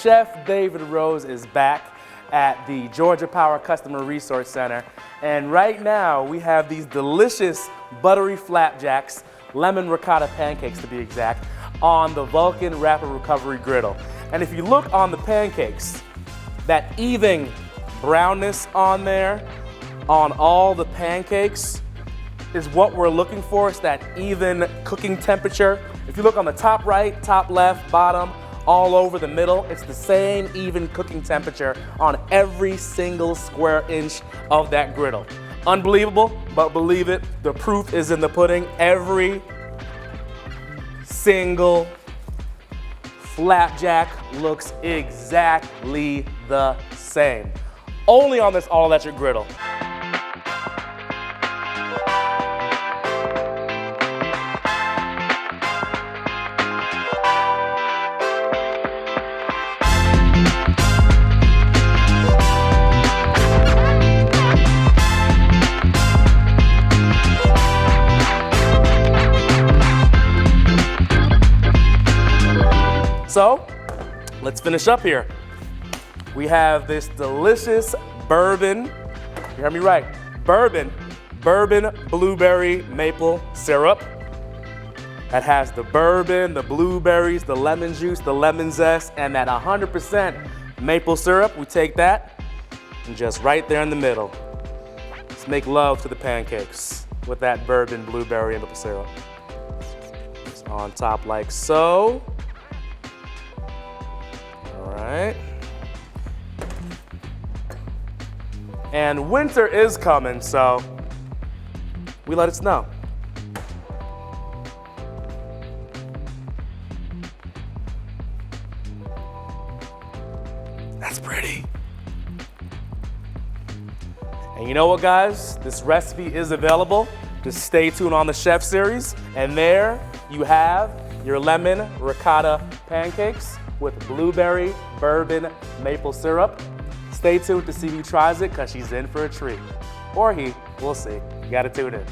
Chef David Rose is back at the Georgia Power Customer Resource Center. And right now we have these delicious buttery flapjacks, lemon ricotta pancakes to be exact, on the Vulcan Rapid Recovery Griddle. And if you look on the pancakes, that even brownness on there, on all the pancakes, is what we're looking for. It's that even cooking temperature. If you look on the top right, top left, bottom, all over the middle, it's the same even cooking temperature on every single square inch of that griddle. Unbelievable, but believe it, the proof is in the pudding. Every single flapjack looks exactly the same. Only on this all-electric griddle. So, let's finish up here. We have this delicious bourbon, you heard me right, bourbon blueberry maple syrup. That has the bourbon, the blueberries, the lemon juice, the lemon zest, and that 100% maple syrup. We take that and just right there in the middle. Let's make love to the pancakes with that bourbon, blueberry, and maple syrup. Just on top like so. All right. And winter is coming, so we let it snow. That's pretty. And you know what, guys? This recipe is available. Just stay tuned on the Chef Series. And there you have your lemon ricotta pancakes with blueberry, bourbon, maple syrup. Stay tuned to see who tries it, because she's in for a treat. Or he, we'll see. You gotta tune in.